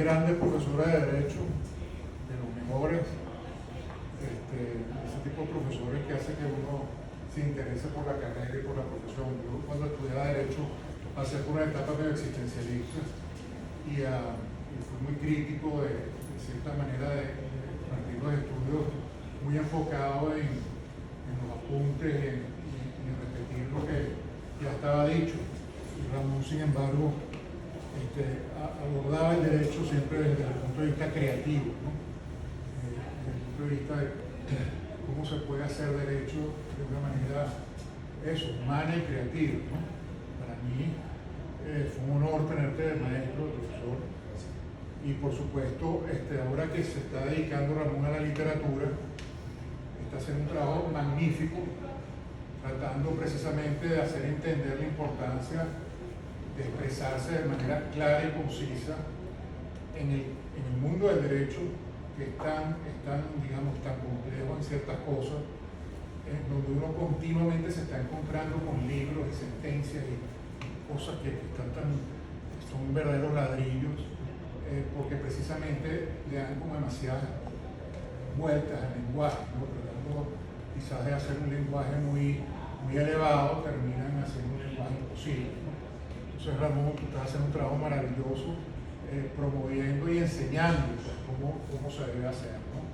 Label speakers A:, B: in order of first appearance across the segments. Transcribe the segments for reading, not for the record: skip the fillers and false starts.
A: grandes profesores de Derecho, de los mejores, ese tipo de profesores que hace que uno se interese por la carrera y por la profesión. Yo cuando estudiaba Derecho pasé por una etapa medio existencialista y fui muy crítico de cierta manera de partir los estudios muy enfocado en los apuntes y en repetir lo que ya estaba dicho. Y Ramón, sin embargo, abordaba el derecho siempre desde el punto de vista creativo, ¿no? Desde el punto de vista de cómo se puede hacer derecho de una manera humana y creativa, ¿no? Para mí fue un honor tenerte de maestro, de profesor, y por supuesto ahora que se está dedicando Ramón a la literatura, está haciendo un trabajo magnífico tratando precisamente de hacer entender la importancia de expresarse de manera clara y concisa en el mundo del derecho, que es tan complejo en ciertas cosas, donde uno continuamente se está encontrando con libros y sentencias y cosas que son verdaderos ladrillos, porque precisamente le dan como demasiadas vueltas al lenguaje, ¿no? Tratando quizás de hacer un lenguaje muy elevado, terminan haciendo un lenguaje imposible, ¿no? Entonces, Ramón, tú estás haciendo un trabajo maravilloso promoviendo y enseñando cómo se debe hacer, ¿no?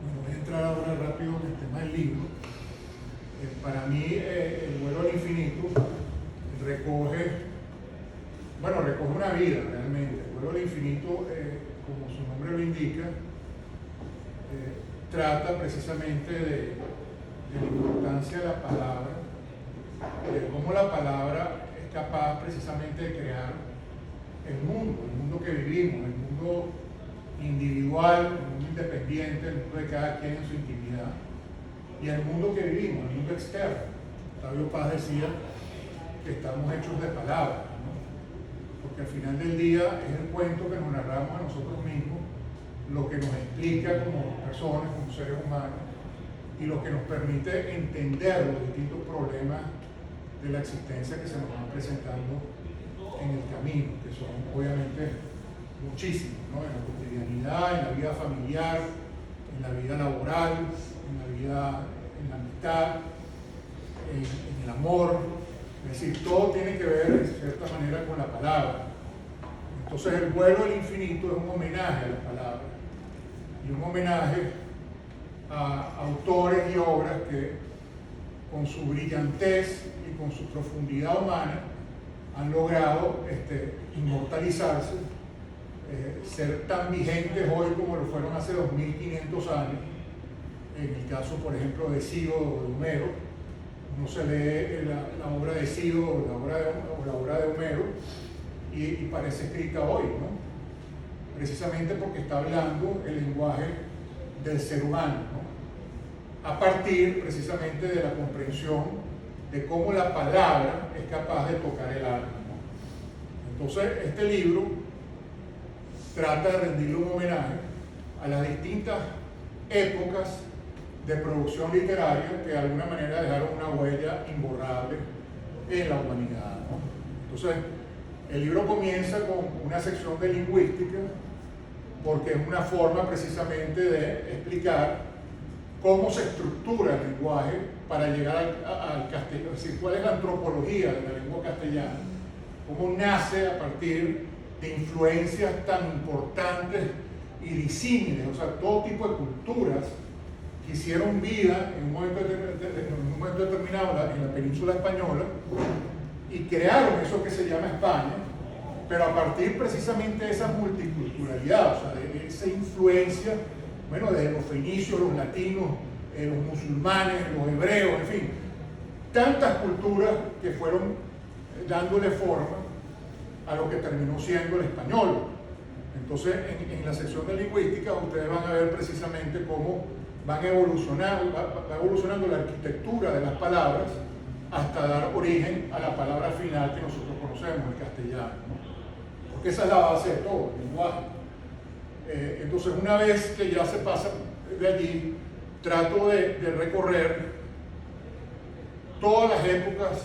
A: Bueno, voy a entrar ahora rápido en el tema del libro. Para mí, El vuelo al infinito recoge una vida realmente. El vuelo al infinito, como su nombre lo indica, trata precisamente de la importancia de la palabra, de cómo la palabra es capaz precisamente de crear el mundo que vivimos, el mundo individual, el mundo independiente, el mundo de cada quien en su intimidad, y el mundo que vivimos, el mundo externo. Octavio Paz decía que estamos hechos de palabras, ¿no? Porque al final del día es el cuento que nos narramos a nosotros mismos, lo que nos explica como personas, como seres humanos, y lo que nos permite entender los distintos problemas de la existencia que se nos van presentando en el camino, que son obviamente muchísimos, ¿no? En la cotidianidad, en la vida familiar, en la vida laboral, en la amistad, en el amor. Es decir, todo tiene que ver de cierta manera con la palabra. Entonces, El vuelo al infinito es un homenaje a la palabra y un homenaje a autores y obras que con su brillantez y con su profundidad humana han logrado inmortalizarse, ser tan vigentes hoy como lo fueron hace 2500 años. En el caso, por ejemplo, de Hesíodo o de Homero, uno se lee la obra de Hesíodo o la obra de Homero y parece escrita hoy, ¿no? Precisamente porque está hablando el lenguaje del ser humano, ¿no? A partir precisamente de la comprensión de cómo la palabra es capaz de tocar el alma, ¿no? Entonces, este libro trata de rendirle un homenaje a las distintas épocas de producción literaria que de alguna manera dejaron una huella imborrable en la humanidad, ¿no? Entonces, el libro comienza con una sección de lingüística, porque es una forma precisamente de explicar cómo se estructura el lenguaje para llegar al castellano, es decir, cuál es la antropología de la lengua castellana, cómo nace a partir de influencias tan importantes y disímiles, o sea, todo tipo de culturas que hicieron vida en un momento determinado en la península española y crearon eso que se llama España, pero a partir precisamente de esa multiculturalidad, o sea, de esa influencia, bueno, de los fenicios, los latinos, los musulmanes, los hebreos, en fin, tantas culturas que fueron dándole forma a lo que terminó siendo el español. Entonces, en la sección de lingüística, ustedes van a ver precisamente cómo va evolucionando la arquitectura de las palabras hasta dar origen a la palabra final que nosotros conocemos, el castellano, ¿no? Porque esa es la base de todo, el lenguaje. Entonces, una vez que ya se pasa de allí, trato de recorrer todas las épocas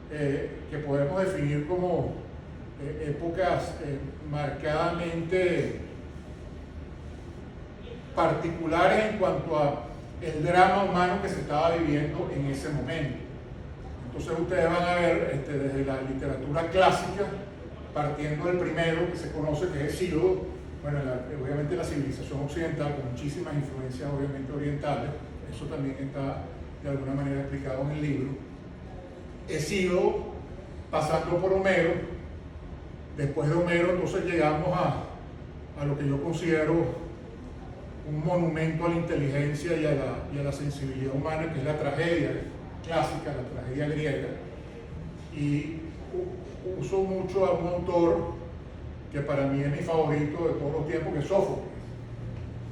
A: que podemos definir como épocas marcadamente particulares en cuanto a el drama humano que se estaba viviendo en ese momento. Entonces ustedes van a ver desde la literatura clásica, partiendo del primero que se conoce, que es Hesíodo, bueno, obviamente la civilización occidental con muchísimas influencias obviamente orientales, eso también está de alguna manera explicado en el libro. Hesíodo, pasando por Homero, después de Homero entonces llegamos a lo que yo considero un monumento a la inteligencia y a la sensibilidad humana, que es la tragedia clásica, la tragedia griega. Y uso mucho a un autor que para mí es mi favorito de todos los tiempos, que es Sófocles.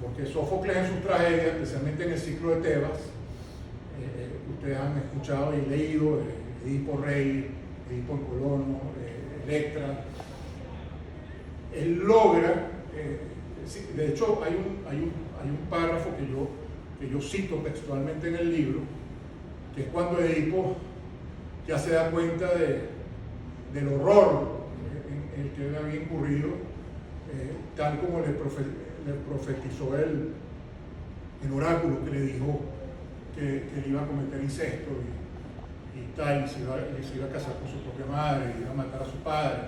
A: Porque Sófocles en sus tragedias, especialmente en el ciclo de Tebas, ustedes han escuchado y leído Edipo Rey, Edipo en Colono, Electra. Él logra, de hecho hay un párrafo que yo cito textualmente en el libro, que es cuando Edipo ya se da cuenta del horror en el que él había incurrido, tal como le profetizó el oráculo que le dijo que él iba a cometer incesto y tal, y se iba a casar con su propia madre, y iba a matar a su padre.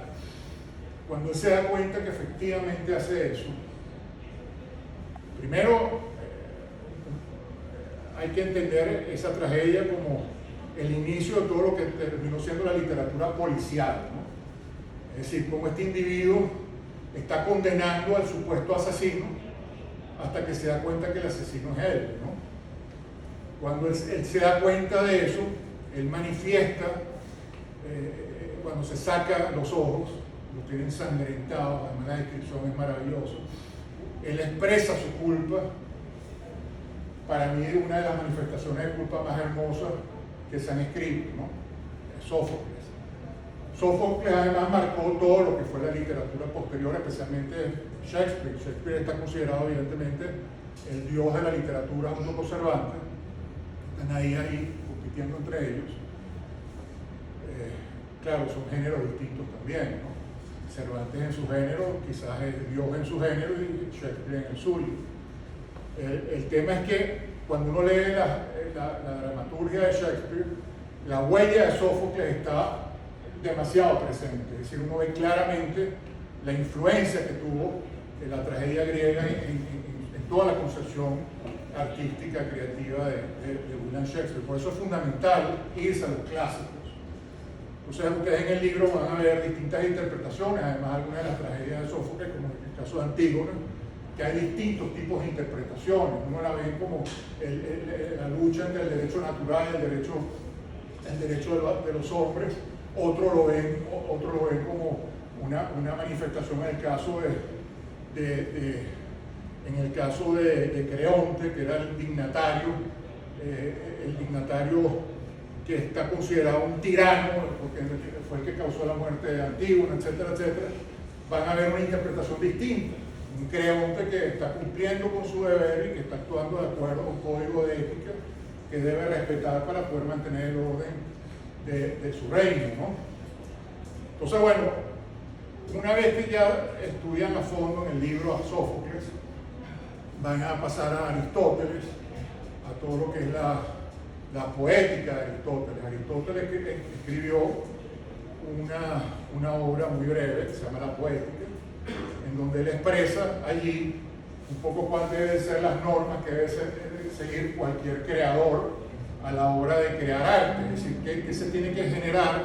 A: Cuando él se da cuenta que efectivamente hace eso, primero hay que entender esa tragedia como el inicio de todo lo que terminó siendo la literatura policial, ¿no? Es decir, como este individuo está condenando al supuesto asesino hasta que se da cuenta que el asesino es él, ¿no? Cuando él se da cuenta de eso, él manifiesta, cuando se saca los ojos, los tiene ensangrentados, además la descripción es maravillosa, él expresa su culpa. Para mí es una de las manifestaciones de culpa más hermosas que se han escrito, ¿no? Sófocles. Sófocles además marcó todo lo que fue la literatura posterior, especialmente Shakespeare. Shakespeare está considerado evidentemente el dios de la literatura junto con Cervantes. Están ahí compitiendo entre ellos. Claro, son géneros distintos también, ¿no? Cervantes en su género, quizás es dios en su género y Shakespeare en el suyo. El tema es que cuando uno lee la dramaturgia de Shakespeare, la huella de Sófocles está demasiado presente. Es decir, uno ve claramente la influencia que tuvo la tragedia griega en toda la concepción artística, creativa de William Shakespeare. Por eso es fundamental irse a los clásicos. Entonces ustedes en el libro van a ver distintas interpretaciones, además algunas de las tragedias de Sófocles, como en el caso de Antígona, que hay distintos tipos de interpretaciones. Uno la ve como la lucha entre el derecho natural y el derecho de los hombres, otro lo ven como una manifestación en el caso de Creonte, que era el dignatario que está considerado un tirano, porque fue el que causó la muerte de Antígona, etcétera, etcétera. Van a ver una interpretación distinta. Un Creonte que está cumpliendo con su deber y que está actuando de acuerdo a un código de ética que debe respetar para poder mantener el orden de su reino, ¿no? Entonces, bueno, una vez que ya estudian a fondo en el libro a Sófocles, van a pasar a Aristóteles, a todo lo que es la poética de Aristóteles. Aristóteles escribió una obra muy breve que se llama La Poética, en donde él expresa allí un poco cuáles deben ser las normas que debe seguir cualquier creador a la hora de crear arte, es decir, qué se tiene que generar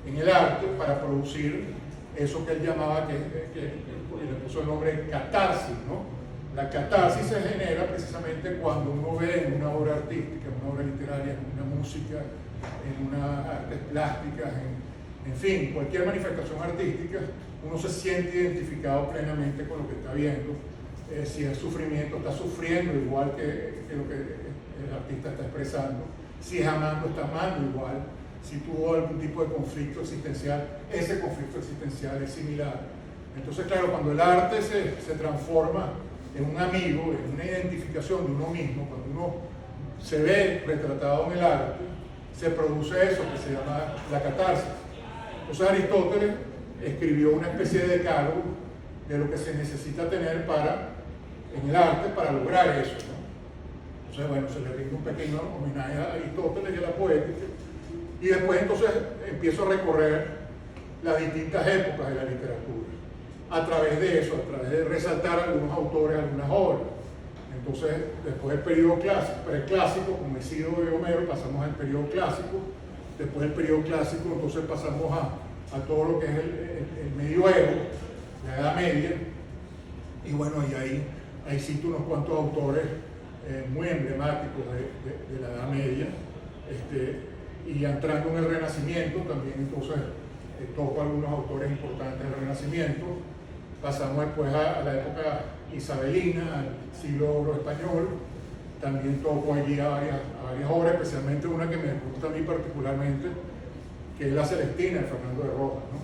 A: en el arte para producir eso que él llamaba, que le puso el nombre catarsis, ¿no? La catarsis se genera precisamente cuando uno ve en una obra artística, en una obra literaria, en una música, en unas artes plásticas, en fin, cualquier manifestación artística, uno se siente identificado plenamente con lo que está viendo. Si es sufrimiento, está sufriendo igual que lo que el artista está expresando. Si es amando, está amando igual. Si tuvo algún tipo de conflicto existencial, ese conflicto existencial es similar. Entonces, claro, cuando el arte se transforma en un amigo, en una identificación de uno mismo, cuando uno se ve retratado en el arte, se produce eso que se llama la catarsis. Entonces Aristóteles escribió una especie de decálogo de lo que se necesita tener en el arte para lograr eso, ¿no? Entonces, bueno, se le rinde un pequeño homenaje a Aristóteles y a la poética, y después entonces empiezo a recorrer las distintas épocas de la literatura, a través de eso, a través de resaltar algunos autores, algunas obras. Entonces, después del periodo clásico, preclásico, como Hesíodo y Homero, pasamos al periodo clásico. Después del periodo clásico, entonces pasamos a todo lo que es el medioevo, la Edad Media. Y bueno, y ahí cito unos cuantos autores muy emblemáticos de la Edad Media. Y entrando en el Renacimiento, también entonces toco algunos autores importantes del Renacimiento. Pasamos después a la época isabelina, al siglo de oro español. También toco allí a varias obras, especialmente una que me gusta a mí particularmente, que es La Celestina de Fernando de Rojas, ¿no?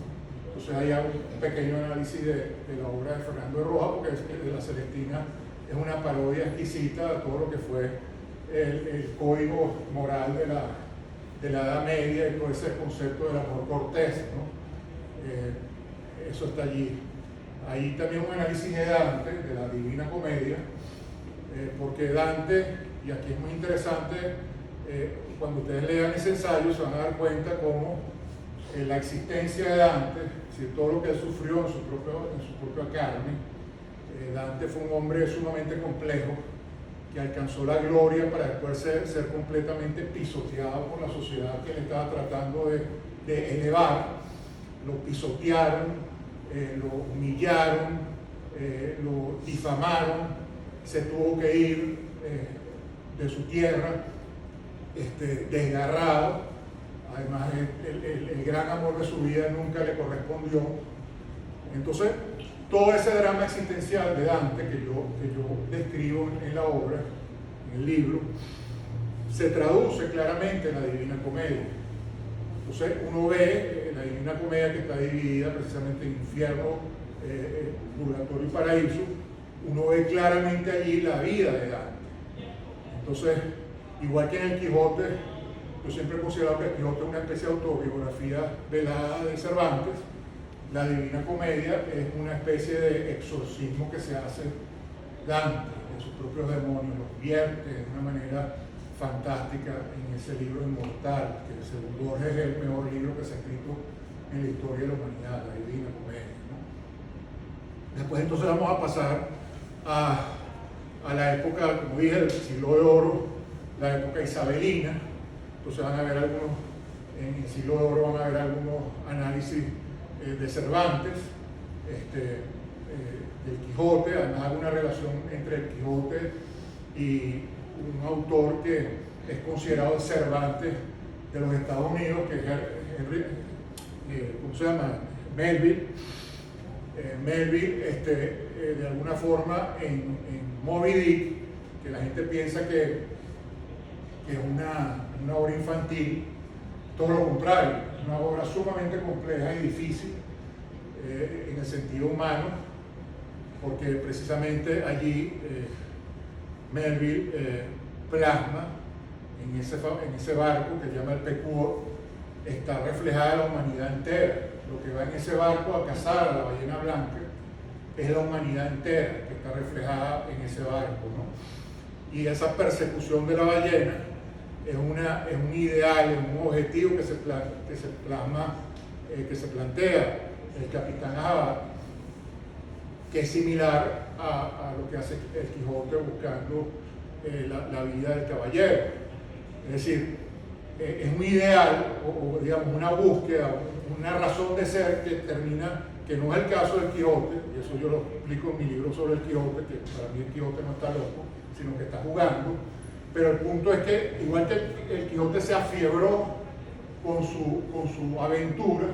A: Entonces ahí hago un pequeño análisis de la obra de Fernando de Rojas, porque La Celestina es una parodia exquisita de todo lo que fue el código moral de la Edad Media y todo ese concepto del amor cortés, ¿no? Eso está allí. Ahí también un análisis de Dante, de la Divina Comedia, porque Dante, y aquí es muy interesante, cuando ustedes lean ese ensayo se van a dar cuenta cómo la existencia de Dante, todo lo que él sufrió en su propia carne, Dante fue un hombre sumamente complejo, que alcanzó la gloria para después ser completamente pisoteado por la sociedad que él estaba tratando de elevar. Lo pisotearon, lo humillaron, lo difamaron, se tuvo que ir de su tierra desgarrado. Además, el gran amor de su vida nunca le correspondió. Entonces, todo ese drama existencial de Dante que yo describo en la obra, en el libro, se traduce claramente en la Divina Comedia. Entonces uno ve la Divina Comedia, que está dividida precisamente en infierno, purgatorio y paraíso. Uno ve claramente allí la vida de Dante. Entonces, igual que en el Quijote, yo siempre he considerado que el Quijote es una especie de autobiografía velada de Cervantes. La Divina Comedia es una especie de exorcismo que se hace Dante de sus propios demonios, los vierte de una manera fantástica en ese libro inmortal, que según Borges es el mejor libro que se ha escrito en la historia de la humanidad, la Divina Comedia, ¿no? Después entonces vamos a pasar a la época, como dije, del siglo de oro, la época isabelina. Entonces van a ver en el siglo de oro van a ver algunos análisis de Cervantes, del Quijote. Además hay una relación entre el Quijote y un autor que es considerado el Cervantes de los Estados Unidos, que es ¿cómo se llama? Melville. Melville, de alguna forma, en Moby Dick, que la gente piensa que es una obra infantil, todo lo contrario, es una obra sumamente compleja y difícil en el sentido humano, porque precisamente allí Melville plasma en ese barco que se llama el Pequod, está reflejada la humanidad entera. Lo que va en ese barco a cazar a la ballena blanca es la humanidad entera que está reflejada en ese barco, ¿no? Y esa persecución de la ballena es un ideal, es un objetivo que se plasma, que se plantea el capitán Ahab, que es similar a lo que hace el Quijote buscando la vida del caballero. Es decir, es un ideal, o digamos una búsqueda, una razón de ser que termina, que no es el caso del Quijote, y eso yo lo explico en mi libro sobre el Quijote, que para mí el Quijote no está loco, sino que está jugando. Pero el punto es que, igual que el Quijote se afiebró con su aventura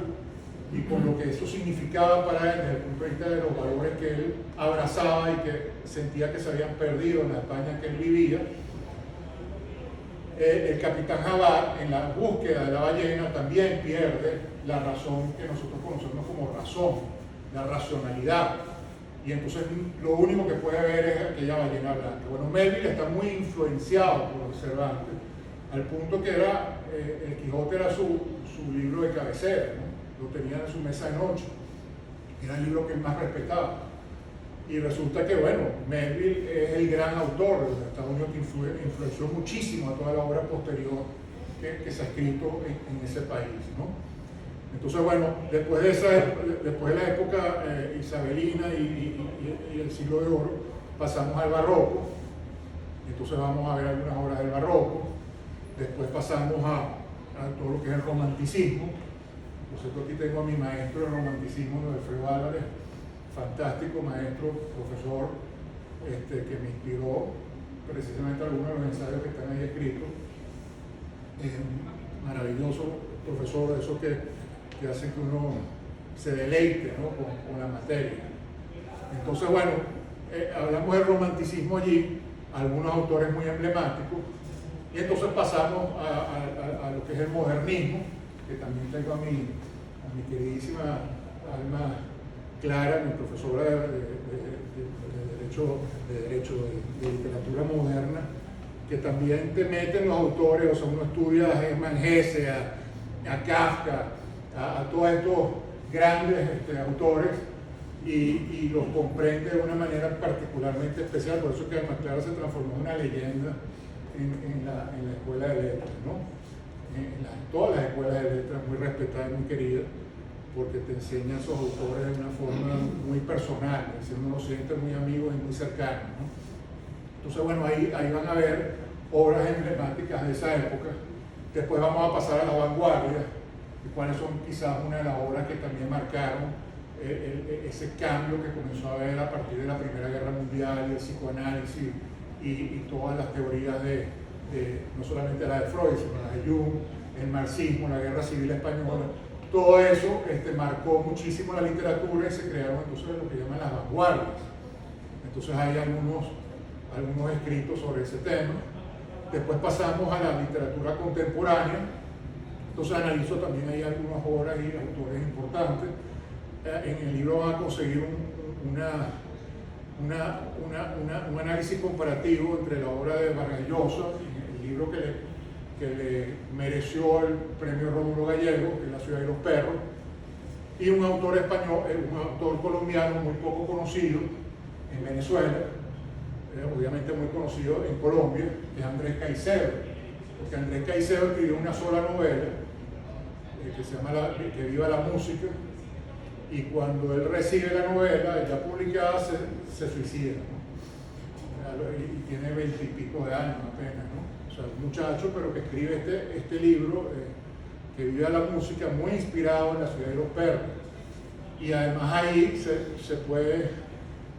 A: y con lo que eso significaba para él desde el punto de vista de los valores que él abrazaba y que sentía que se habían perdido en la España que él vivía, el capitán Ahab, en la búsqueda de la ballena, también pierde la razón que nosotros conocemos como razón, la racionalidad. Y entonces lo único que puede ver es aquella ballena blanca. Bueno, Melville está muy influenciado por Cervantes, al punto que el Quijote era su libro de cabecera, ¿no? Lo tenía en su mesa de noche. era el libro que él más respetaba. Y resulta que, bueno, Melville es el gran autor de Estados Unidos que influenció muchísimo a toda la obra posterior que se ha escrito en ese país, ¿no? Entonces, bueno, después de la época isabelina y el siglo de oro, pasamos al barroco. Entonces vamos a ver algunas obras del barroco. Después pasamos a todo lo que es el romanticismo. Por cierto, aquí tengo a mi maestro de romanticismo, Alfredo Álvarez, fantástico maestro, profesor, que me inspiró precisamente algunos de los ensayos que están ahí escritos. Maravilloso profesor, eso que hace que uno se deleite, ¿no?, con la materia. Entonces, bueno, hablamos del romanticismo allí, algunos autores muy emblemáticos, y entonces pasamos a lo que es el modernismo, que también tengo a mi queridísima Alma Clara, mi profesora de literatura moderna, que también te meten los autores, o sea, uno estudia a Hermann Hesse, a Kafka, a todos estos grandes autores, y los comprende de una manera particularmente especial. Por eso que Alma Clara se transformó en una leyenda en la escuela de letras, ¿no? Todas las escuelas de letras, muy respetadas y muy queridas, porque te enseñan a esos autores de una forma muy personal, es decir, uno los siente muy amigos y muy cercanos, ¿no? Entonces, bueno, ahí van a ver obras emblemáticas de esa época. Después vamos a pasar a la vanguardia, y cuáles son quizás una de las obras que también marcaron ese cambio que comenzó a haber a partir de la Primera Guerra Mundial, el psicoanálisis y todas las teorías no solamente la de Freud, sino la de Jung, el marxismo, la Guerra Civil Española. Todo eso marcó muchísimo la literatura y se crearon entonces lo que llaman las vanguardias. Entonces hay algunos escritos sobre ese tema. Después pasamos a la literatura contemporánea. Entonces analizo también ahí algunas obras y autores importantes. En el libro van a conseguir un análisis comparativo entre la obra de Vargas Llosa, el libro que le mereció el premio Rómulo Gallego, que es La ciudad de los perros, y un autor español, un autor colombiano muy poco conocido en Venezuela, obviamente muy conocido en Colombia, que es Andrés Caicedo, porque Andrés Caicedo escribió una sola novela que se llama Que viva la música, y cuando él recibe la novela ya publicada se suicida, ¿no? Y tiene 20 y pico de años apenas, ¿no? O sea, un muchacho, pero que escribe este libro, Que viva la música, muy inspirado en La ciudad de los perros. Y además ahí se puede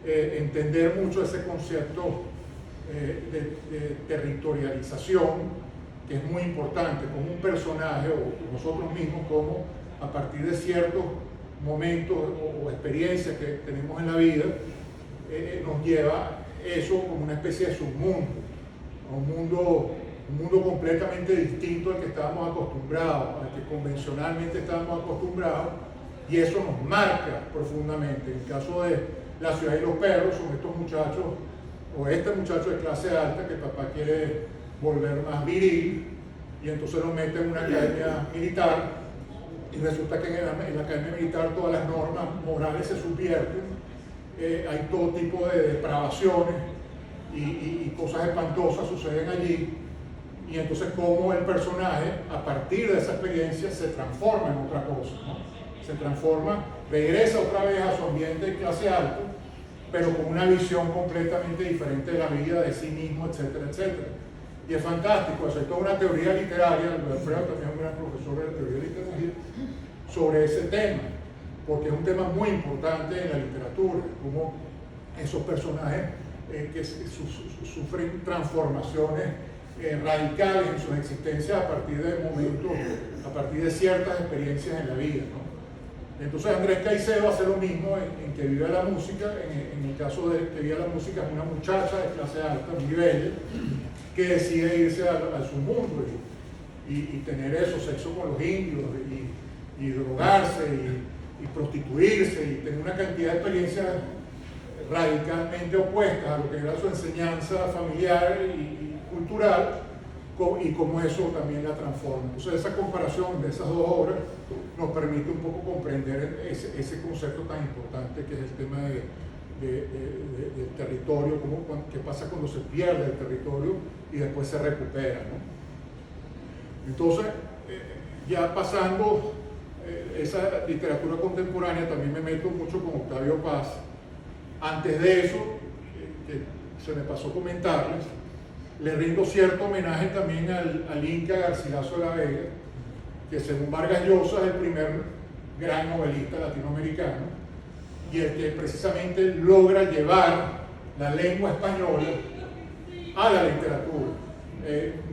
A: entender mucho ese concepto de territorialización, que es muy importante, como un personaje o nosotros mismos, como a partir de ciertos momentos o experiencias que tenemos en la vida, nos lleva eso como una especie de submundo, a un mundo completamente distinto al que estábamos acostumbrados, al que convencionalmente estábamos acostumbrados, y eso nos marca profundamente. En el caso de La ciudad y los perros, son estos muchachos, o este muchacho de clase alta, que papá quiere volver más viril, y entonces lo mete en una academia militar, y resulta que en la academia militar todas las normas morales se subvierten, hay todo tipo de depravaciones y cosas espantosas suceden allí, y entonces cómo el personaje, a partir de esa experiencia, se transforma en otra cosa, ¿no? Se transforma, regresa otra vez a su ambiente de clase alta, pero con una visión completamente diferente de la vida, de sí mismo, etcétera, etcétera. Y es fantástico, es toda una teoría literaria, Alfredo también es un gran profesor de teoría literaria, sobre ese tema, porque es un tema muy importante en la literatura, como esos personajes que sufren transformaciones radicales en sus existencias a partir de momentos, a partir de ciertas experiencias en la vida, ¿no? Entonces Andrés Caicedo hace lo mismo en Que viva la música. En el caso de Que viva la música, es una muchacha de clase alta, muy bella, que decide irse a su mundo y tener eso, sexo con los indios, y drogarse, y prostituirse, y tener una cantidad de experiencias radicalmente opuestas a lo que era su enseñanza familiar y cultural, y cómo eso también la transforma. Entonces esa comparación de esas dos obras nos permite un poco comprender ese concepto tan importante que es el tema del territorio, qué pasa cuando se pierde el territorio y después se recupera, ¿no? Entonces, ya pasando esa literatura contemporánea, también me meto mucho con Octavio Paz. Antes de eso, que se me pasó comentarles, le rindo cierto homenaje también al Inca Garcilaso de la Vega, que según Vargas Llosa es el primer gran novelista latinoamericano y el que precisamente logra llevar la lengua española a la literatura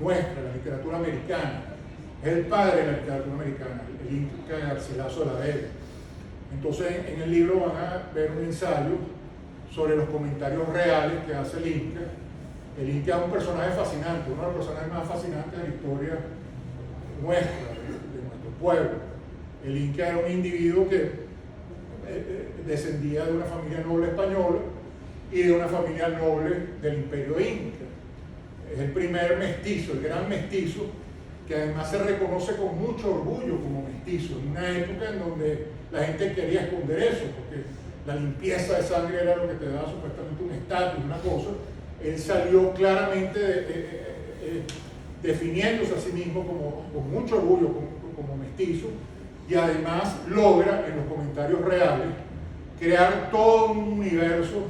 A: nuestra, la literatura americana. Es el padre de la literatura americana, el Inca Garcilaso de la Vega. Entonces en el libro van a ver un ensayo sobre los comentarios reales que hace el Inca. El Inca es un personaje fascinante, uno de los personajes más fascinantes de la historia nuestra, de nuestro pueblo. El Inca era un individuo que descendía de una familia noble española y de una familia noble del Imperio Inca. Es el primer mestizo, el gran mestizo, que además se reconoce con mucho orgullo como mestizo, en una época en donde la gente quería esconder eso, porque la limpieza de sangre era lo que te daba supuestamente un estatus, una cosa. Él salió claramente definiéndose a sí mismo con mucho orgullo como mestizo, y además logra en los comentarios reales crear todo un universo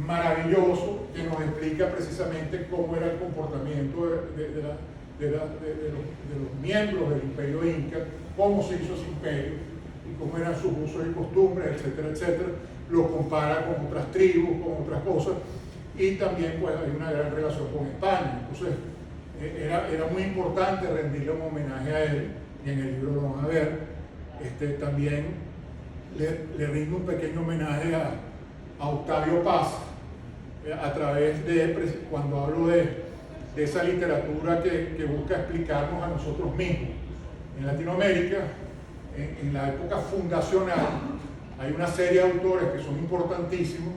A: maravilloso que nos explica precisamente cómo era el comportamiento de los miembros del Imperio Inca, cómo se hizo ese imperio y cómo eran sus usos y costumbres, etcétera, etcétera. Lo compara con otras tribus, con otras cosas, y también pues hay una gran relación con España. Entonces era muy importante rendirle un homenaje a él, y en el libro lo van a ver. También le rindo un pequeño homenaje a Octavio Paz, a través de, cuando hablo de esa literatura que busca explicarnos a nosotros mismos. En Latinoamérica, en la época fundacional, hay una serie de autores que son importantísimos,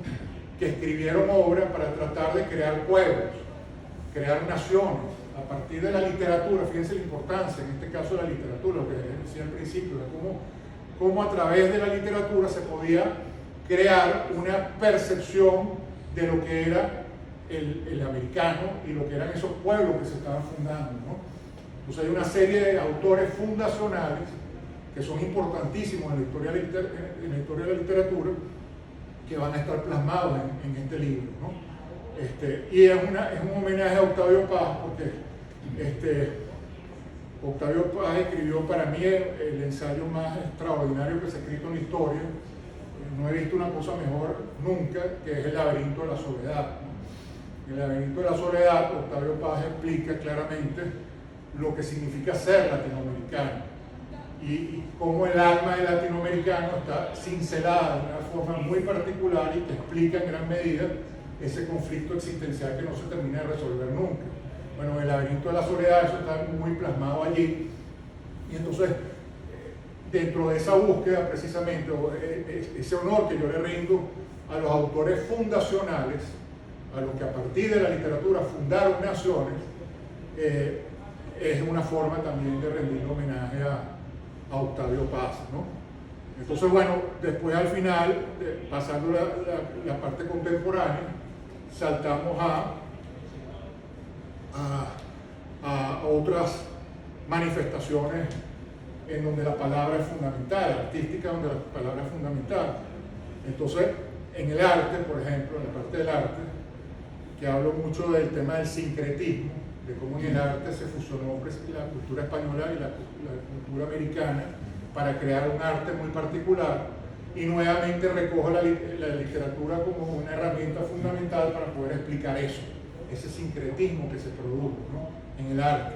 A: que escribieron obras para tratar de crear pueblos, crear naciones, a partir de la literatura. Fíjense la importancia, en este caso de la literatura, lo que decía al principio, de cómo a través de la literatura se podía crear una percepción de lo que era el americano y lo que eran esos pueblos que se estaban fundando, ¿no? Entonces hay una serie de autores fundacionales que son importantísimos en la historia de la literatura, que van a estar plasmados en este libro, ¿no? Y es un homenaje a Octavio Paz, porque Octavio Paz escribió para mí el ensayo más extraordinario que se ha escrito en la historia. No he visto una cosa mejor nunca, que es El laberinto de la soledad, ¿no? En El laberinto de la soledad, Octavio Paz explica claramente lo que significa ser latinoamericano y cómo el alma del latinoamericano está cincelada de una forma muy particular y que explica en gran medida ese conflicto existencial que no se termina de resolver nunca. Bueno, El laberinto de la soledad, eso está muy plasmado allí, y entonces dentro de esa búsqueda precisamente, ese honor que yo le rindo a los autores fundacionales, a los que a partir de la literatura fundaron naciones, es una forma también de rendir homenaje a Octavio Paz, ¿no? Entonces, bueno, después al final, pasando la parte contemporánea, saltamos a otras manifestaciones en donde la palabra es fundamental, artística donde la palabra es fundamental. Entonces, en el arte, por ejemplo, en la parte del arte, que hablo mucho del tema del sincretismo, de cómo en el arte se fusionó la cultura española y la cultura americana para crear un arte muy particular, y nuevamente recojo la literatura como una herramienta fundamental para poder explicar eso, ese sincretismo que se produjo, ¿no?, en el arte.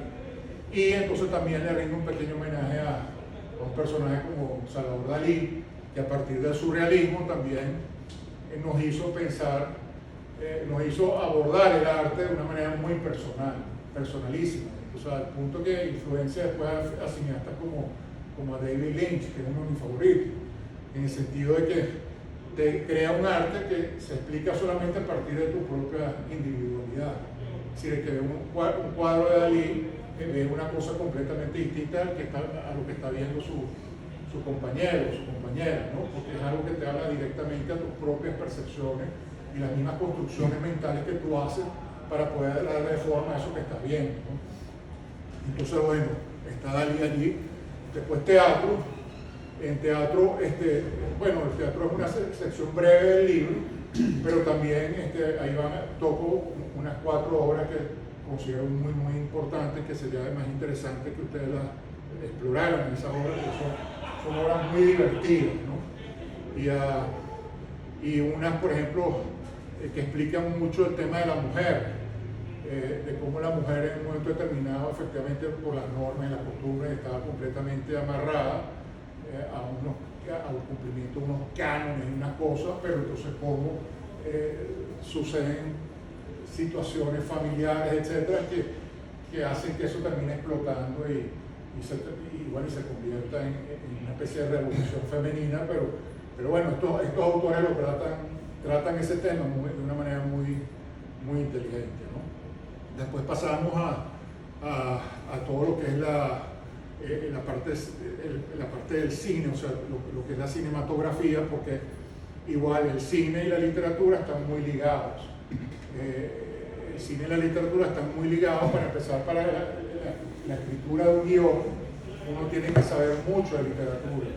A: Y entonces también le rindo un pequeño homenaje a un personaje como Salvador Dalí, que a partir del surrealismo también nos hizo pensar, nos hizo abordar el arte de una manera muy personalísima, o sea, al punto que influencia después a cineastas como a David Lynch, que es uno de mis favoritos, en el sentido de que te crea un arte que se explica solamente a partir de tu propia individualidad. Es decir, el que ve un cuadro de Dalí ve una cosa completamente distinta a lo que está viendo su compañero, su compañera, ¿no? Porque es algo que te habla directamente a tus propias percepciones y las mismas construcciones mentales que tú haces para poder darle forma a eso que estás viendo, ¿no? Entonces, bueno, está Dalí allí. Después teatro. En teatro, bueno, el teatro es una sección breve del libro, pero también ahí toco unas 4 obras que considero muy, muy importantes, que sería más interesante que ustedes las exploraran en esas obras, que son obras muy divertidas, ¿no? Y unas, por ejemplo, que explican mucho el tema de la mujer, de cómo la mujer en un momento determinado, efectivamente por las normas y las costumbres, estaba completamente amarrada al cumplimiento de unos cánones y unas cosas, pero entonces cómo suceden situaciones familiares, etcétera, que hacen que eso termine explotando y se convierta en una especie de revolución femenina, pero bueno, estos autores lo tratan ese tema de una manera muy, muy inteligente, ¿no? Después pasamos a todo lo que es la parte del cine, o sea, lo que es la cinematografía, porque igual el cine y la literatura están muy ligados. El cine y la literatura están muy ligados. Para empezar, para la escritura de un guión, uno tiene que saber mucho de literatura.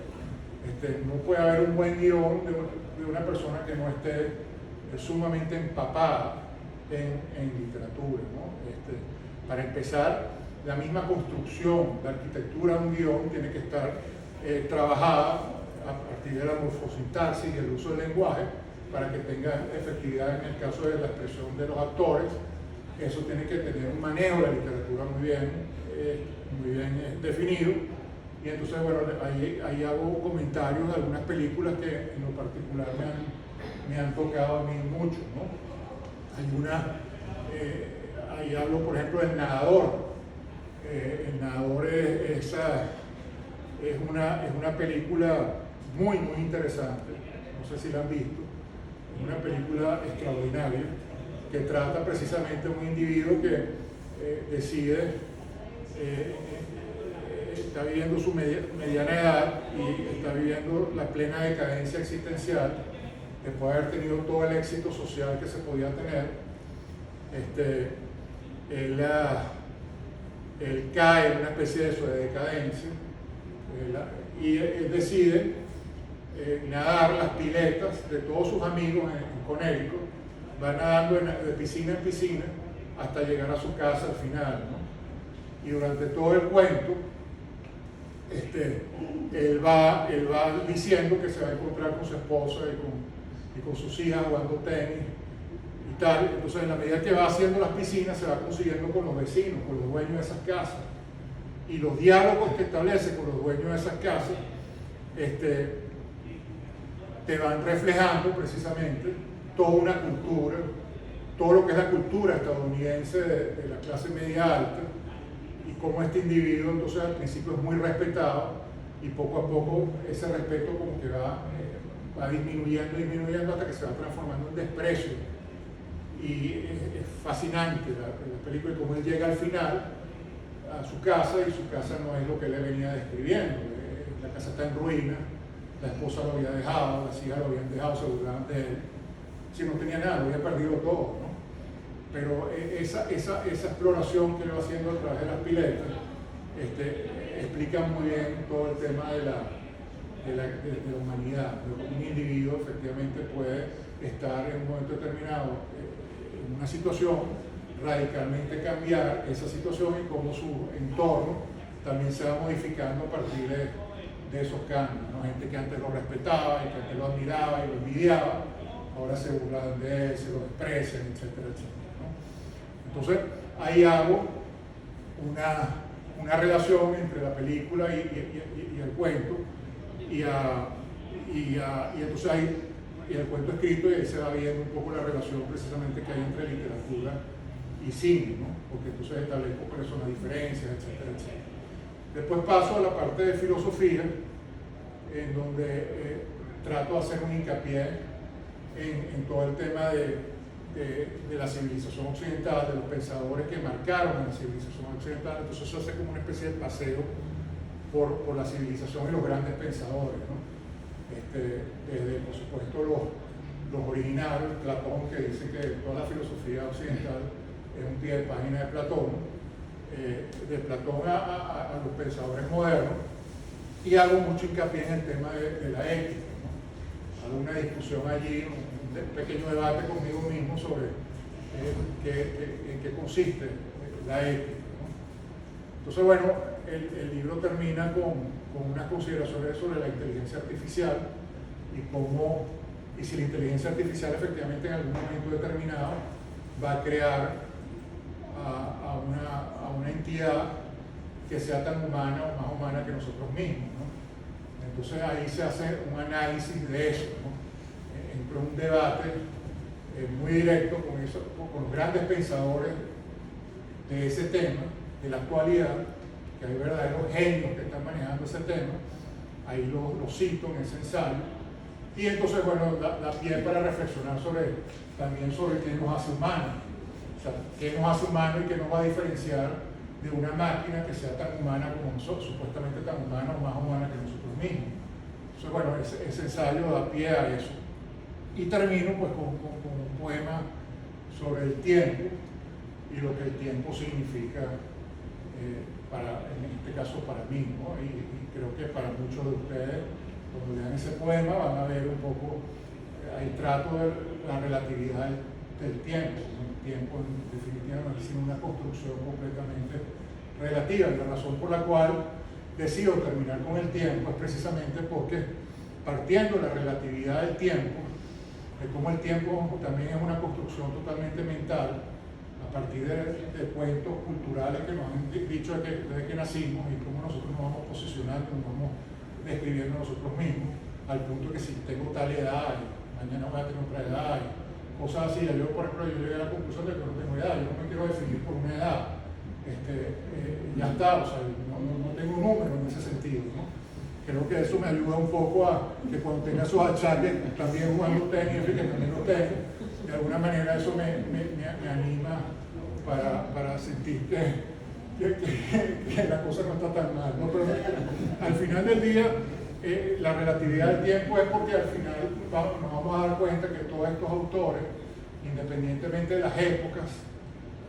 A: No puede haber un buen guión de una persona que no esté sumamente empapada en literatura, ¿no? Para empezar, la misma construcción, la arquitectura de un guión tiene que estar trabajada a partir de la morfosintaxis y el uso del lenguaje para que tenga efectividad en el caso de la expresión de los actores. Eso tiene que tener un manejo de la literatura muy bien definido. Y entonces, bueno, ahí hago comentarios de algunas películas que en lo particular me han tocado a mí mucho, ¿no? Ahí hablo, por ejemplo, del Nadador. El Nadador es una película muy, muy interesante, no sé si la han visto. Es una película extraordinaria que trata precisamente de un individuo que decide, está viviendo su mediana edad y está viviendo la plena decadencia existencial, después de haber tenido todo el éxito social que se podía tener. Él cae en una especie de decadencia y él decide nadar las piletas de todos sus amigos en Connecticut. Va nadando de piscina en piscina hasta llegar a su casa al final, ¿no? Y durante todo el cuento él va diciendo que se va a encontrar con su esposa y con sus hijas jugando tenis y tal. Entonces, en la medida que va haciendo las piscinas, se va consiguiendo con los vecinos, con los dueños de esas casas. Y los diálogos que establece con los dueños de esas casas te van reflejando precisamente toda una cultura, todo lo que es la cultura estadounidense de la clase media alta, y cómo este individuo entonces al principio es muy respetado y poco a poco ese respeto como que va disminuyendo hasta que se va transformando en desprecio. Y es fascinante la película, y cómo él llega al final a su casa, y su casa no es lo que él le venía describiendo. La casa está en ruina, la esposa lo había dejado, las hijas lo habían dejado, se burlaban de él. Si no tenía nada, lo había perdido todo, ¿no? Pero esa exploración que él va haciendo a través de las piletas explica muy bien todo el tema de la humanidad, de cómo un individuo efectivamente puede estar en un momento determinado en una situación, radicalmente cambiar esa situación, y cómo su entorno también se va modificando a partir de esos cambios, ¿no? Gente que antes lo respetaba y que antes lo admiraba y lo envidiaba, ahora se burlan de él, se lo desprecian, etcétera, etcétera, ¿no? Entonces, ahí hago una relación entre la película y el cuento, y entonces ahí, y el cuento escrito, y ahí se va viendo un poco la relación precisamente que hay entre literatura y cine, ¿no? Porque entonces establezco cuáles son las diferencias, etcétera, etcétera. Después paso a la parte de filosofía, en donde trato de hacer un hincapié en todo el tema de de la civilización occidental, de los pensadores que marcaron a la civilización occidental. Entonces eso hace como una especie de paseo por la civilización y los grandes pensadores, ¿no? Desde, por supuesto, los originarios, Platón, que dice que toda la filosofía occidental es un pie de página de Platón, de Platón a los pensadores modernos, y hago mucho hincapié en el tema de la ética, ¿no? Hago una discusión allí, un pequeño debate conmigo mismo sobre en qué consiste la ética, ¿no? Entonces, bueno, el libro termina con unas consideraciones sobre la inteligencia artificial y si la inteligencia artificial efectivamente en algún momento determinado va a crear a una entidad que sea tan humana o más humana que nosotros mismos, ¿no? Entonces ahí se hace un análisis de eso, ¿no? Entra un debate muy directo con los grandes pensadores de ese tema, de la actualidad, que hay verdaderos genios que están manejando ese tema. Ahí lo cito en ese ensayo, y entonces, bueno, da pie para reflexionar también sobre qué nos hace humanos, o sea, qué nos hace humanos y qué nos va a diferenciar de una máquina que sea tan humana como nosotros, supuestamente tan humana o más humana que nosotros mismos. Entonces, bueno, ese ensayo da pie a eso. Y termino pues con un poema sobre el tiempo y lo que el tiempo significa en este caso para mí, ¿no? Y creo que para muchos de ustedes, cuando lean ese poema, van a ver un poco, ahí trato de la relatividad del tiempo, ¿no? El tiempo en definitiva no es sino una construcción completamente relativa, y la razón por la cual decido terminar con el tiempo es precisamente porque, partiendo de la relatividad del tiempo, de cómo el tiempo también es una construcción totalmente mental, a partir de cuentos culturales que nos han dicho desde que nacimos, y cómo nosotros nos vamos posicionando, nos vamos describiendo nosotros mismos, al punto que si tengo tal edad, mañana voy a tener otra edad, y cosas así. Yo, por ejemplo, llegué a la conclusión de que no tengo edad, yo no me quiero definir por una edad, ya está, o sea, no tengo un número en ese sentido, ¿no? Creo que eso me ayuda un poco a que cuando tenga esos achaques, también jugando tenis, que también lo tengo, de alguna manera eso me anima para sentir que la cosa no está tan mal, ¿no? Pero al final del día, la relatividad del tiempo es porque al final nos vamos a dar cuenta que todos estos autores, independientemente de las épocas,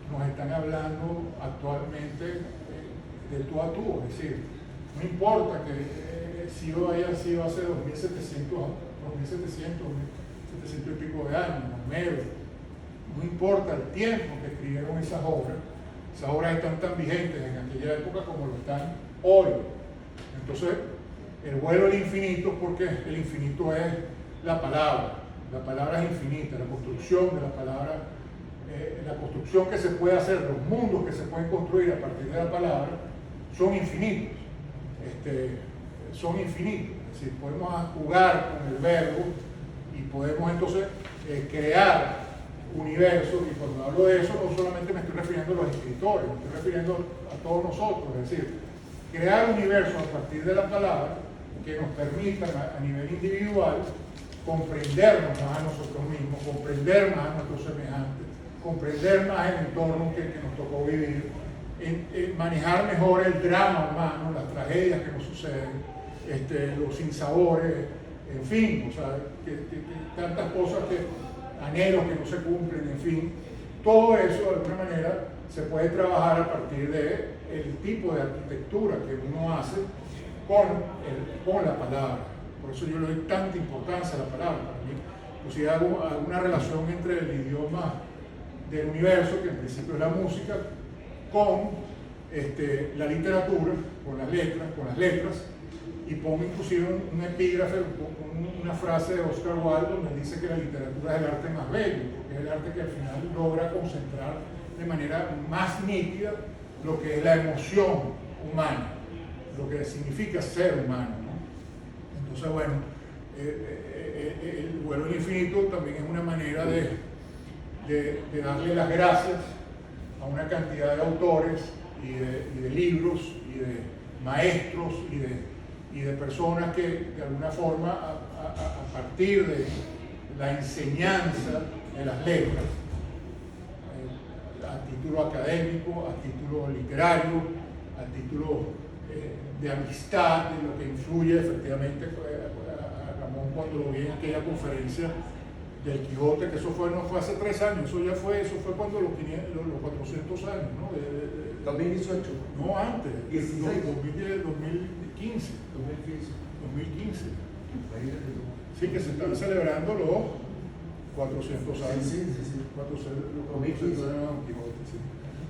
A: nos están hablando actualmente de tú a tú, es decir, no importa que Sido haya sido hace 2700 y pico de años, Homero, no importa el tiempo que escribieron esas obras están tan vigentes en aquella época como lo están hoy. Entonces, el vuelo al infinito, porque el infinito es la palabra es infinita, la construcción de la palabra, la construcción que se puede hacer, los mundos que se pueden construir a partir de la palabra, son infinitos. Son infinitos, es decir, podemos jugar con el verbo y podemos entonces crear universos, y cuando hablo de eso no solamente me estoy refiriendo a los escritores, me estoy refiriendo a todos nosotros, es decir, crear universos a partir de la palabra que nos permitan a nivel individual comprendernos más a nosotros mismos, comprender más a nuestros semejantes, comprender más el entorno que nos tocó vivir, manejar mejor el drama humano, las tragedias que nos suceden, los sinsabores, en fin, o sea, tantas cosas, anhelos que no se cumplen, en fin, todo eso de alguna manera se puede trabajar a partir del tipo de arquitectura que uno hace con la palabra. Por eso yo le doy tanta importancia a la palabra. Para mí, inclusive hago alguna relación entre el idioma del universo, que en principio es la música, con la literatura, con las letras, y pongo inclusive un epígrafe, una frase de Oscar Wilde donde dice que la literatura es el arte más bello, porque es el arte que al final logra concentrar de manera más nítida lo que es la emoción humana, lo que significa ser humano, ¿no? Entonces, bueno, el vuelo al infinito también es una manera de darle las gracias a una cantidad de autores y de libros y de maestros y de personas que de alguna forma a partir de la enseñanza de las letras título académico, a título literario, a título de amistad, de lo que influye efectivamente a Ramón cuando lo vi en aquella conferencia del Quijote, que eso no fue hace 3 años, eso fue cuando los 400 años, ¿no?
B: 2018.
A: No, antes,
B: 16.
A: 2015. 2015. Sí, que se están celebrando los 400 años.
B: Sí.
A: 400 años de Don Quijote, sí.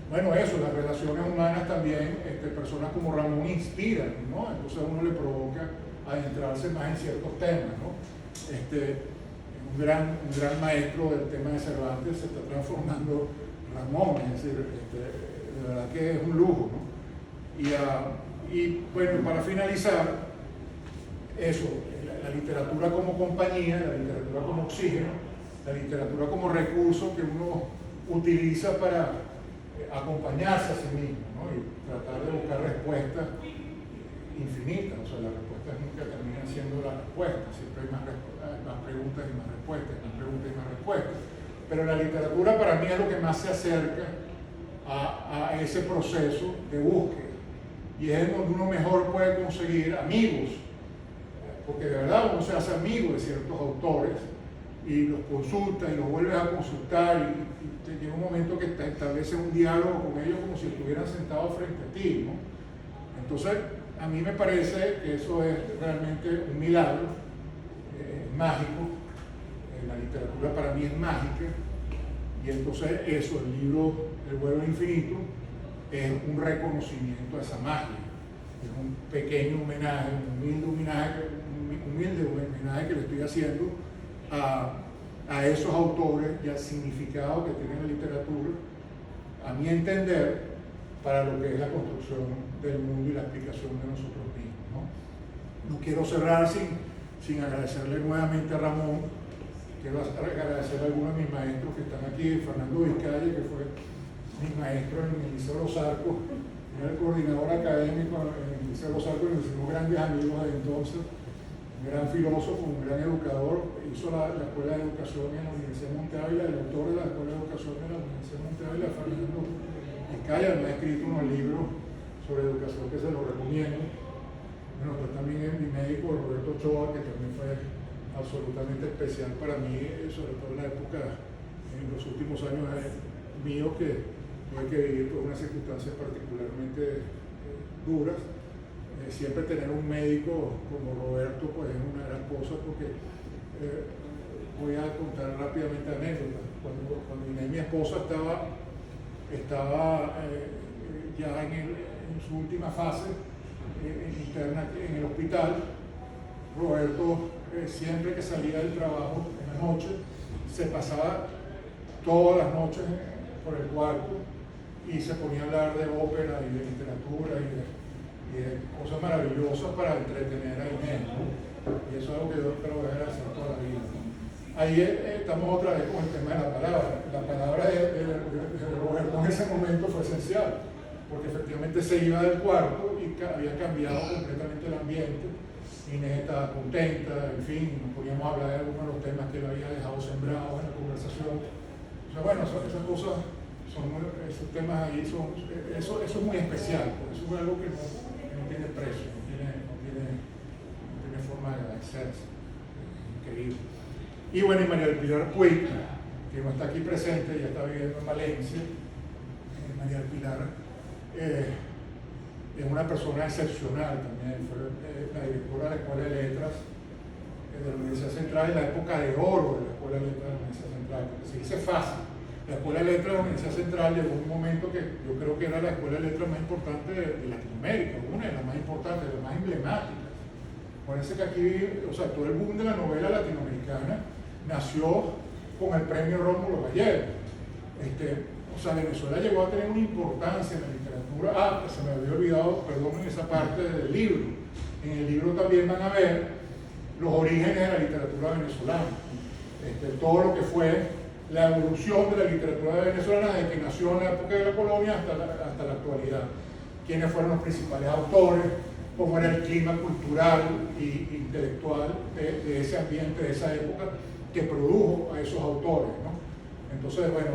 A: Bueno, eso, las relaciones humanas también, personas como Ramón inspiran, ¿no? Entonces a uno le provoca adentrarse más en ciertos temas, ¿no? Un gran maestro del tema de Cervantes se está transformando Ramón, es decir, de verdad que es un lujo, ¿no? Y bueno, para finalizar, eso, la literatura como compañía, la literatura como oxígeno, la literatura como recurso que uno utiliza para acompañarse a sí mismo, ¿no? Y tratar de buscar respuestas infinitas, o sea, las respuestas nunca terminan siendo las respuestas, siempre hay más preguntas y más respuestas, más preguntas y más respuestas. Pero la literatura para mí es lo que más se acerca a ese proceso de búsqueda, y es donde uno mejor puede conseguir amigos, porque de verdad uno se hace amigo de ciertos autores y los consulta y los vuelves a consultar y te llega un momento que estableces un diálogo con ellos como si estuvieran sentados frente a ti, ¿no? Entonces, a mí me parece que eso es realmente un milagro, mágico. La literatura para mí es mágica, y entonces eso, el libro El vuelo al infinito, es un reconocimiento a esa magia, es un pequeño homenaje, un humilde homenaje que le estoy haciendo a esos autores y al significado que tiene la literatura, a mi entender, para lo que es la construcción del mundo y la explicación de nosotros mismos, ¿no? No quiero cerrar sin agradecerle nuevamente a Ramón. Quiero agradecer a algunos de mis maestros que están aquí, Fernando Vizcaya, que fue mi maestro en el Liceo Los Arcos, era el coordinador académico en el Liceo Los Arcos, y nos hicimos grandes amigos desde entonces. Un gran filósofo, un gran educador, hizo la Escuela de Educación en la Universidad de Monte Ávila, el autor de la Escuela de Educación en la Universidad de Monte Ávila, Fernando Vizcaya, me ha escrito unos libros sobre educación que se los recomiendo. Bueno, pues también es mi médico, Roberto Ochoa, que también fue absolutamente especial para mí, sobre todo en la época, en los últimos años míos, que tuve que vivir por unas circunstancias particularmente duras. Siempre tener un médico como Roberto pues es una gran cosa, porque voy a contar rápidamente anécdotas. Cuando mi esposa estaba ya en su última fase interna en el hospital, Roberto siempre que salía del trabajo en la noche se pasaba todas las noches por el cuarto y se ponía a hablar de ópera y de literatura y de cosas maravillosas para entretener a Inés, ¿no? Y eso es algo que yo espero dejar de hacer toda la vida, ¿no? Ahí estamos otra vez con el tema de la palabra. La palabra de Roberto en ese momento fue esencial, porque efectivamente se iba del cuarto y había cambiado completamente el ambiente. Inés estaba contenta, en fin, nos podíamos hablar de algunos de los temas que él había dejado sembrados en la conversación. O sea, bueno, esas cosas, esos temas ahí eso es muy especial, porque eso es algo que no tiene precio, no tiene forma de agradecerse. Increíble. Y bueno, y María del Pilar Puig, que no está aquí presente, ya está viviendo en Valencia. María del Pilar es una persona excepcional también, fue la directora de la Escuela de Letras de la Universidad Central en la época de oro de la Escuela de Letras de la Universidad Central, porque se dice fácil. La Escuela de Letras de la Universidad Central llegó un momento que yo creo que era la Escuela de Letras más importante de Latinoamérica, una de las más importantes, de las más emblemáticas. Parece que aquí, o sea, todo el boom de la novela latinoamericana nació con el premio Rómulo Gallego. O sea, Venezuela llegó a tener una importancia en la literatura. Se me había olvidado, perdón, en esa parte del libro. En el libro también van a ver los orígenes de la literatura venezolana. Todo lo que fue la evolución de la literatura venezolana desde que nació en la época de la colonia hasta la actualidad. Quiénes fueron los principales autores, cómo era el clima cultural e intelectual de ese ambiente, de esa época, que produjo a esos autores, ¿no? Entonces, bueno,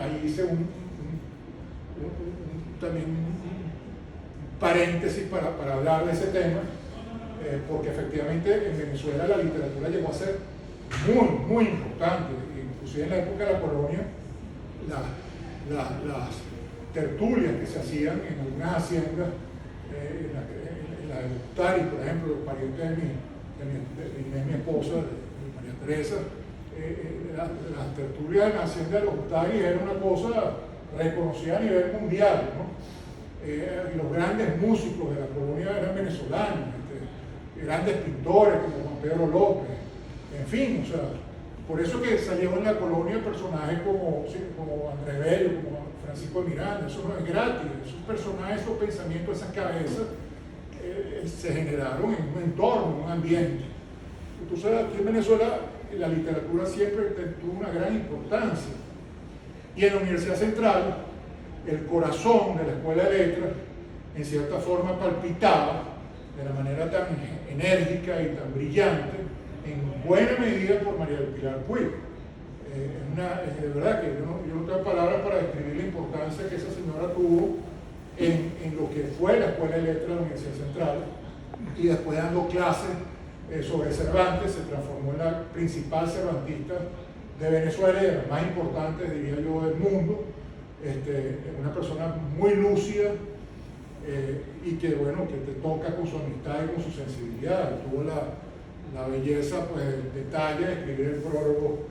A: ahí hice también un paréntesis para hablar de ese tema, porque efectivamente en Venezuela la literatura llegó a ser muy importante, inclusive en la época de la colonia, las tertulias que se hacían en algunas haciendas, en la de Bustari, por ejemplo, los parientes de mi esposa, de María Teresa, las tertulias en la hacienda de los Bustari era una cosa reconocida a nivel mundial, ¿no? Los grandes músicos de la colonia eran venezolanos, grandes pintores como Juan Pedro López, en fin, o sea, por eso que salieron en la colonia personajes como Andrés Bello, como Francisco de Miranda. Eso no es gratis, esos personajes, esos pensamientos, esas cabezas se generaron en un entorno, en un ambiente. Entonces aquí en Venezuela la literatura siempre tuvo una gran importancia, y en la Universidad Central el corazón de la Escuela de Letras en cierta forma palpitaba de la manera tan enérgica y tan brillante, en buena medida por María del Pilar Puig. De verdad que yo no tengo palabras para describir la importancia que esa señora tuvo en lo que fue la Escuela de Letras de la Universidad Central, y después dando clases sobre Cervantes se transformó en la principal cervantista de Venezuela y de las más importantes, diría yo, del mundo. Una persona muy lúcida, y que bueno, que te toca con su amistad y con su sensibilidad. Tuvo la belleza, pues, el detalle de escribir el prólogo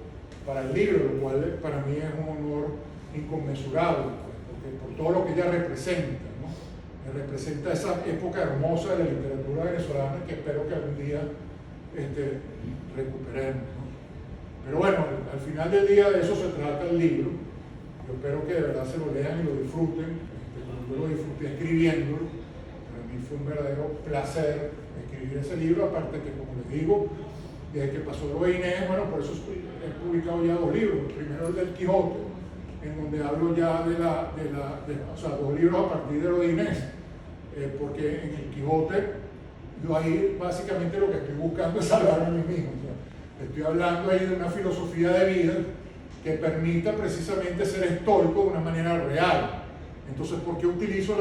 A: para el libro, lo cual para mí es un honor inconmensurable, pues, porque por todo lo que ella representa, ¿no? Representa esa época hermosa de la literatura venezolana que espero que algún día recuperemos, ¿no? Pero bueno, al final del día de eso se trata el libro. Yo espero que de verdad se lo lean y lo disfruten. Yo lo disfruté escribiéndolo. Para mí fue un verdadero placer escribir ese libro, aparte que, como les digo, desde que pasó lo de Inés, bueno, por eso he publicado ya 2 libros. El primero es del Quijote, en donde hablo ya o sea, 2 libros a partir de lo de Inés, porque en el Quijote yo ahí básicamente lo que estoy buscando es salvarme a mí mismo. O sea, estoy hablando ahí de una filosofía de vida que permita precisamente ser estoico de una manera real. Entonces, ¿por qué utilizo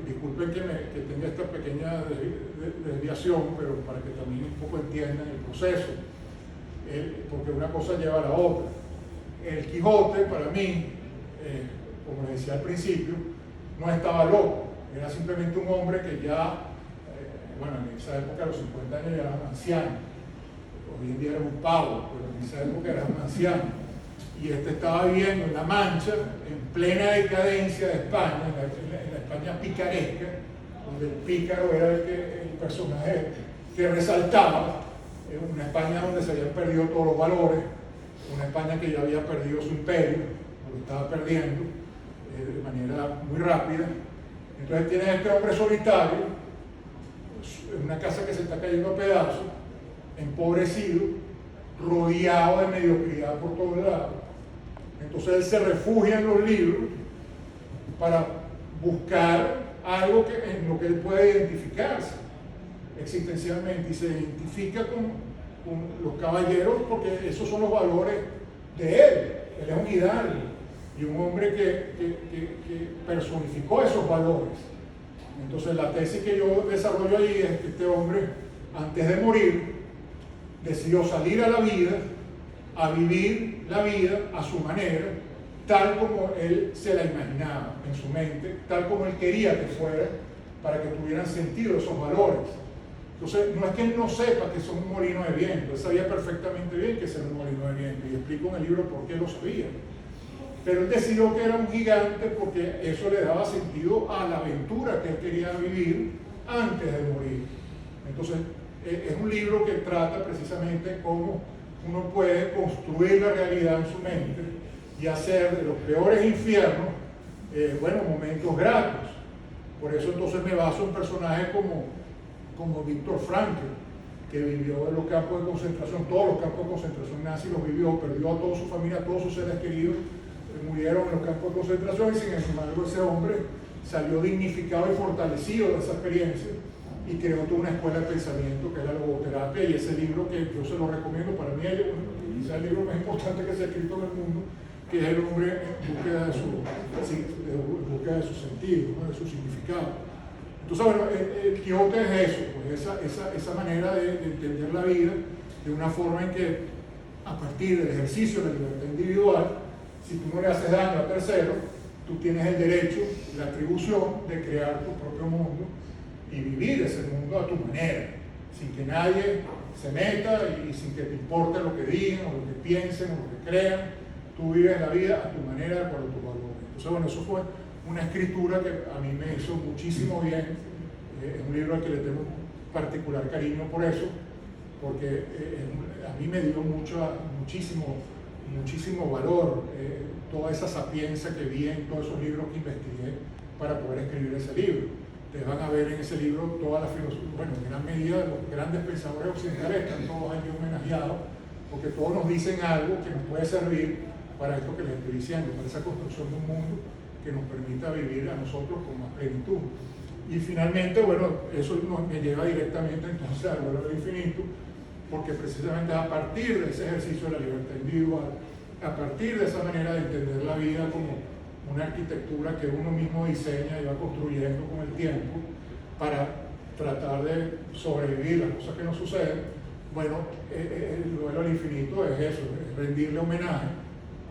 A: disculpen que tenga esta pequeña desviación, pero para que también un poco entiendan el proceso, porque una cosa lleva a la otra. El Quijote, para mí, como les decía al principio, no estaba loco, era simplemente un hombre que ya, bueno, en esa época a los 50 años ya era un anciano, hoy en día era un pavo, pero en esa época era un anciano. Y estaba viviendo en La Mancha, en plena decadencia de España, en la España picaresca, donde el pícaro era el personaje que resaltaba, una España donde se habían perdido todos los valores, una España que ya había perdido su imperio, lo estaba perdiendo de manera muy rápida. Entonces tienes a este hombre solitario, en una casa que se está cayendo a pedazos, empobrecido, rodeado de mediocridad por todos lados. Entonces él se refugia en los libros para buscar algo en lo que él pueda identificarse existencialmente, y se identifica con los caballeros porque esos son los valores de él. Él es un hidalgo y un hombre que personificó esos valores. Entonces la tesis que yo desarrollo ahí es que este hombre, antes de morir, decidió salir a la vida, a vivir la vida a su manera, tal como él se la imaginaba en su mente, tal como él quería que fuera, para que tuvieran sentido esos valores. Entonces, no es que él no sepa que son un molino de viento, él sabía perfectamente bien que era un molino de viento, y explico en el libro por qué lo sabía. Pero él decidió que era un gigante porque eso le daba sentido a la aventura que él quería vivir antes de morir. Entonces, es un libro que trata precisamente cómo uno puede construir la realidad en su mente y hacer de los peores infiernos, momentos gratos. Por eso entonces me baso en personajes como Víctor Frankl, que vivió en los campos de concentración, todos los campos de concentración nazi los vivió, perdió a toda su familia, a todos sus seres queridos, murieron en los campos de concentración, y sin embargo ese hombre salió dignificado y fortalecido de esa experiencia y creó toda una escuela de pensamiento que es la logoterapia, y ese libro que yo se lo recomiendo, para mí es quizá el libro más importante que se ha escrito en el mundo, que es el hombre en búsqueda de su sentido, ¿no? De su significado. Entonces, bueno, el Quijote es eso, pues esa manera de entender la vida de una forma en que, a partir del ejercicio de la libertad individual, si tú no le haces daño a terceros, tú tienes el derecho, la atribución de crear tu propio mundo y vivir ese mundo a tu manera, sin que nadie se meta y sin que te importe lo que digan o lo que piensen o lo que crean. Tú vives la vida a tu manera, de acuerdo a tus valores. Entonces, bueno, eso fue una escritura que a mí me hizo muchísimo bien. Es un libro al que le tengo un particular cariño por eso, porque a mí me dio muchísimo valor toda esa sapiencia que vi en todos esos libros que investigué para poder escribir ese libro. Ustedes van a ver en ese libro toda la filosofía, bueno, en gran medida los grandes pensadores occidentales están todos allí homenajeados, porque todos nos dicen algo que nos puede servir para esto que les estoy diciendo, para esa construcción de un mundo que nos permita vivir a nosotros con más plenitud. Y finalmente, bueno, eso me lleva directamente entonces al valor del infinito, porque precisamente a partir de ese ejercicio de la libertad individual, a partir de esa manera de entender la vida como una arquitectura que uno mismo diseña y va construyendo con el tiempo para tratar de sobrevivir las cosas que nos suceden, bueno, el duelo al infinito es eso, es rendirle homenaje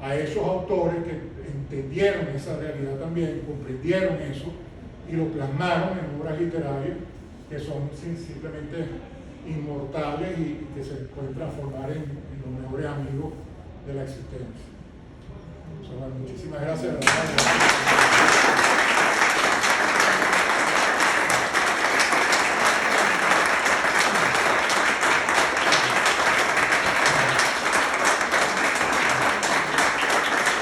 A: a esos autores que entendieron esa realidad también, comprendieron eso y lo plasmaron en obras literarias que son simplemente inmortales y que se pueden transformar en los mejores amigos de la existencia. Muchísimas gracias.